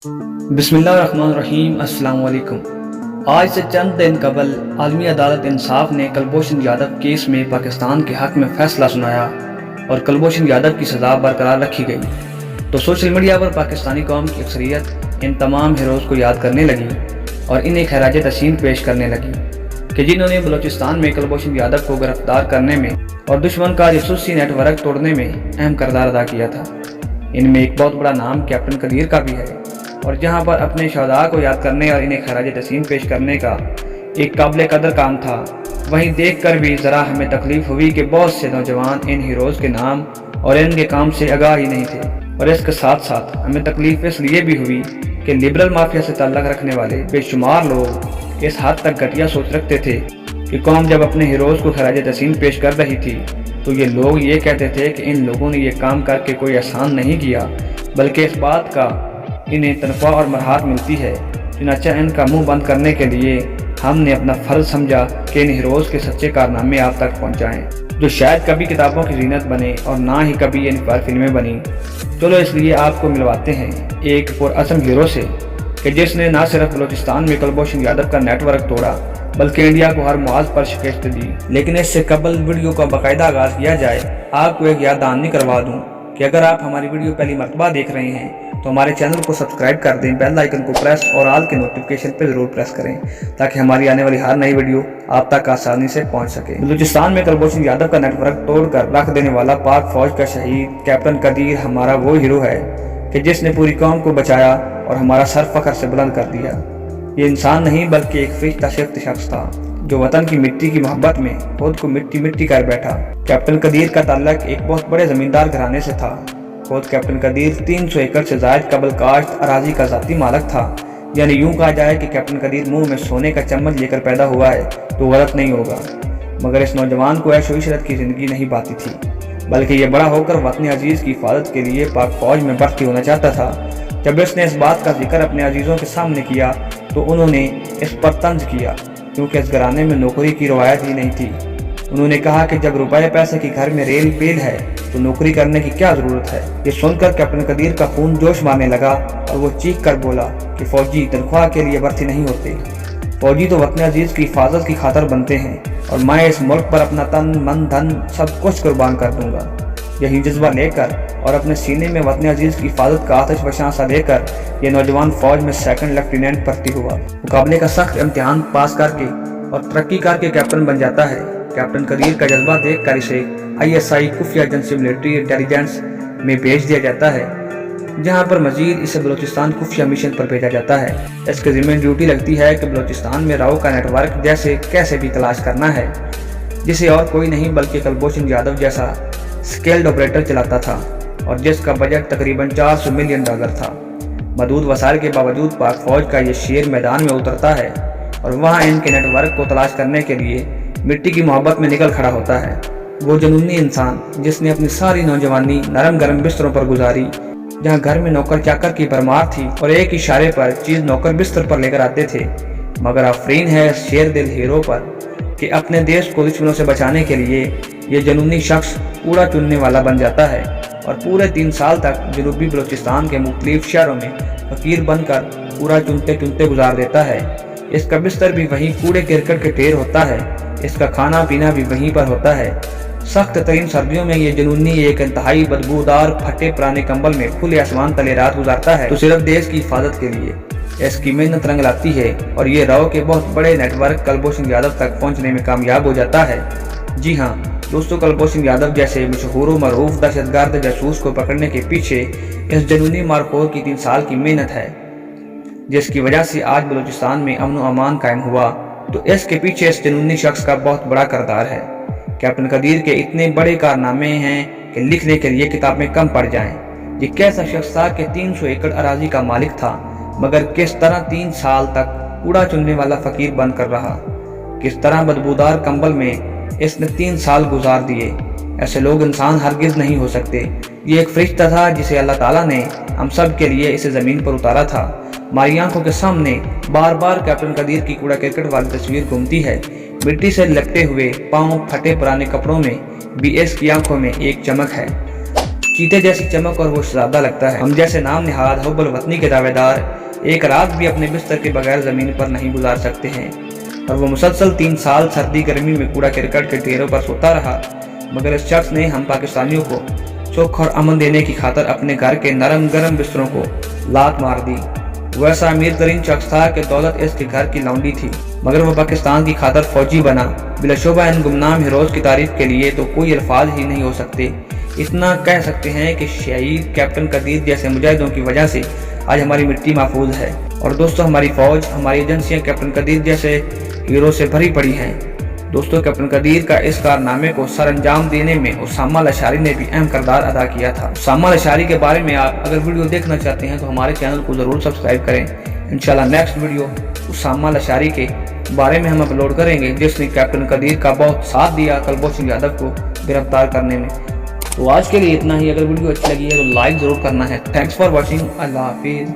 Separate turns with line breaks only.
बिस्मिल्लाहिर्रहमानिर्रहीम। अस्सलाम वालेकुम। आज से चंद दिन कबल आलमी अदालत इंसाफ ने कुलभूषण यादव केस में पाकिस्तान के हक़ में फ़ैसला सुनाया और कुलभूषण यादव की सज़ा बरकरार रखी गई। तो सोशल मीडिया पर पाकिस्तानी कौम की अक्सरियत इन तमाम हीरोज़ को याद करने लगी और इन्हें खैराज तहसीन पेश करने लगी कि जिन्होंने बलूचिस्तान में कुलभूषण यादव को गिरफ्तार करने में और दुश्मन का जासूसी नेटवर्क तोड़ने में अहम किरदार अदा किया था। इनमें एक बहुत बड़ा नाम कैप्टन कदीर का भी है और जहां पर अपने शहदा को याद करने और इन्हें खराज तहसीन पेश करने का एक काबिल कदर काम था, वहीं देखकर भी ज़रा हमें तकलीफ़ हुई कि बहुत से नौजवान इन हीरोज़ के नाम और इनके काम से आगाह ही नहीं थे। और इसके साथ साथ हमें तकलीफ़ इसलिए भी हुई कि लिबरल माफिया से ताल्लुक़ रखने वाले बेशुमार लोग इस हद तक घटिया सोच रखते थे कि कौम जब अपने हीरोज़ को खराज तहसीन पेश कर रही थी तो ये लोग ये कहते थे कि इन लोगों ने ये काम करके कोई एहसान नहीं किया, बल्कि इस बात का इन्हें तनख्वाह और मरहात मिलती है। चुनांचे इनका मुंह बंद करने के लिए हमने अपना फ़र्ज समझा कि इन हीरोज़ के सच्चे कारनामे आप तक पहुंचाएं, जो शायद कभी किताबों की जीनत बने और ना ही कभी इन पर फिल्में बनी। चलो इसलिए आपको मिलवाते हैं एक पुरअज़्म हीरो से कि जिसने न सिर्फ बलूचिस्तान में कुलभूषण यादव का नेटवर्क तोड़ा बल्कि इंडिया को हर मुआज पर शिकस्त दी। लेकिन इससे कबल वीडियो का बाकायदा आगाज़ किया जाए, आपको एक याद दहानी करवा दूँ कि अगर आप हमारी वीडियो पहली मरतबा देख रहे हैं तो हमारे चैनल को सब्सक्राइब कर दें, बेल आइकन को प्रेस और ऑल के नोटिफिकेशन पर ज़रूर प्रेस करें ताकि हमारी आने वाली हर नई वीडियो आप तक आसानी से पहुंच सके। बलूचिस्तान में कुलभूषण यादव का नेटवर्क तोड़कर रख देने वाला पाक फौज का शहीद कैप्टन कदीर हमारा वो हीरो है कि जिसने पूरी कौम को बचाया और हमारा सर फख्र से बुलंद कर दिया। ये इंसान नहीं बल्कि एक फरिश्ता सिफ्त शख्स था जो वतन की मिट्टी की मोहब्बत में खुद को मिट्टी मिट्टी कर बैठा। कैप्टन कदीर का ताल्लुक एक बहुत बड़े जमींदार घराने से था। खुद कैप्टन कदीर 300 एकड़ से ज़ायद कबल काश्त अराजी का ज़ाती मालिक था। यानी यूं कहा जाए कि कैप्टन कदीर मुंह में सोने का चम्मच लेकर पैदा हुआ है तो गलत नहीं होगा। मगर इस नौजवान को ऐशो इशरत की ज़िंदगी नहीं पाती थी, बल्कि ये बड़ा होकर वतन अजीज़ की हिफाजत के लिए पाक फौज में भर्ती होना चाहता था। जब इसने इस बात का जिक्र अपने अजीज़ों के सामने किया तो उन्होंने इस पर तंज किया, क्योंकि इस घराने में नौकरी की रवायत ही नहीं थी। उन्होंने कहा कि जब रुपए पैसे की घर में रेल पेल है तो नौकरी करने की क्या ज़रूरत है। ये सुनकर कैप्टन कदीर का खून जोश मारने लगा और वो चीख कर बोला कि फ़ौजी तनख्वाह के लिए भर्ती नहीं होते, फ़ौजी तो वतन अजीज़ की हिफाजत की खातर बनते हैं और मैं इस मुल्क पर अपना तन मन धन सब कुछ कुर्बान कर दूंगा। यही जज्बा लेकर और अपने सीने में वतन अजीज़ की हिफाजत का आतिश फशां सा लेकर ये नौजवान फ़ौज में सेकंड लेफ्टिनेंट भर्ती हुआ। मुकाबले का सख्त इम्तिहान पास करके और तरक्की करके कैप्टन बन जाता है। कैप्टन कदीर का जज्बा देख कर इसे ISI खुफिया एजेंसी मिलिट्री इंटेलिजेंस में भेज दिया जाता है, जहां पर मजीद इसे बलूचिस्तान खुफिया मिशन पर भेजा जाता है। इसके ज़िम्मे ड्यूटी लगती है कि बलूचिस्तान में राव का नेटवर्क जैसे कैसे भी तलाश करना है, जिसे और कोई नहीं बल्कि कुलभूषण यादव जैसा स्किल्ड ऑपरेटर चलाता था और जिसका बजट तकरीबन $400 मिलियन था। मदूद वसाइल के बावजूद पाक फौज का ये शेर मैदान में उतरता है और वहाँ इनके नेटवर्क को तलाश करने के लिए मिट्टी की मोहब्बत में निकल खड़ा होता है। वो जुनूनी इंसान जिसने अपनी सारी नौजवानी नरम गरम बिस्तरों पर गुजारी, जहाँ घर में नौकर चाकर की भरमार थी और एक इशारे पर चीज़ नौकर बिस्तर पर लेकर आते थे। मगर आफरीन है शेर दिल हीरो पर कि अपने देश को दुश्मनों से बचाने के लिए ये जुनूनी शख्स कूड़ा चुनने वाला बन जाता है और पूरे 3 साल तक जनूबी बलूचिस्तान के मुख्तलिफ शहरों में फकीर बनकर कूड़ा चुनते चुनते गुजार देता है। इसका बिस्तर भी वहीं कूड़े करकट के ढेर होता है, इसका खाना पीना भी वहीं पर होता है। सख्त तरीन सर्दियों में ये जुनूनी एक इंतहाई बदबूदार फटे पुराने कंबल में खुले आसमान तले रात गुजारता है तो सिर्फ देश की हिफाजत के लिए। इसकी मेहनत रंग लाती है और ये राव के बहुत बड़े नेटवर्क कुलभूषण यादव तक पहुंचने में कामयाब हो जाता है। जी हाँ दोस्तों, कुलभूषण यादव जैसे मशहूर मरूफ दहशतगर्द जासूस को पकड़ने के पीछे इस जुनूनी मारखोर की 3 साल की मेहनत है, जिसकी वजह से आज बलूचिस्तान में अमन व अमान कायम हुआ। तो इसके पीछे इस जुनूनी शख्स का बहुत बड़ा किरदार है। कैप्टन कदीर के इतने बड़े कारनामे हैं कि लिखने के लिए किताबें कम पड़ जाएं। ये कैसा शख्स था कि 300 एकड़ अराजी का मालिक था, मगर किस तरह 3 साल तक कूड़ा चुनने वाला फकीर बनकर रहा, किस तरह बदबूदार कंबल में इसने 3 साल गुजार दिए। ऐसे लोग इंसान हरगिज नहीं हो सकते। ये एक फरिश्ता था जिसे अल्लाह ताला ने हम सब के लिए इसे ज़मीन पर उतारा था। हमारी आंखों के सामने बार बार कैप्टन कदीर की कूड़ा करकट वाली तस्वीर घूमती है। मिट्टी से लपटे हुए पाँव फटे पुराने कपड़ों में भी इसकी आंखों में एक चमक है। चीते जैसी चमक और वो शहजादा लगता है। हम जैसे नाम निहाद हुब्बुल वतनी के दावेदार एक रात भी अपने बिस्तर के बगैर जमीन पर नहीं गुजार सकते हैं। और वो मुसलसल 3 साल सर्दी गर्मी में कूड़ा करकट के ढेरों पर सोता रहा, मगर इस शख्स ने हम पाकिस्तानियों को सुख और अमन देने की खातर अपने घर के नरम गरम बिस्तरों को लात मार दी। वो ऐसा अमीर तरीन शख्स था कि दौलत इसके घर की लौंडी थी, मगर वो पाकिस्तान की खातर फौजी बना। बिलाशुबा इन गुमनाम हीरोज की तारीफ के लिए तो कोई अल्फाज ही नहीं हो सकते। इतना कह सकते हैं कि शहीद कैप्टन कदीर जैसे मुजाहिदों की वजह से आज हमारी मिट्टी महफूज है। और दोस्तों, हमारी फौज, हमारी एजेंसियां कैप्टन कदीर जैसे हीरो से भरी पड़ी हैं। दोस्तों, कैप्टन कदीर का इस कारनामे को सर अंजाम देने में उसामा लशारी ने भी अहम किरदार अदा किया था। उसामा लशारी के बारे में आप अगर वीडियो देखना चाहते हैं तो हमारे चैनल को ज़रूर सब्सक्राइब करें। इंशाल्लाह नेक्स्ट वीडियो उसामा लशारी के बारे में हम अपलोड करेंगे, जिसने कैप्टन कदीर का बहुत साथ दिया कुलभूषण यादव को गिरफ्तार करने में। तो आज के लिए इतना ही। अगर वीडियो अच्छी लगी है तो लाइक ज़रूर करना है। Thanks for watching. अल्लाह हाफिज़।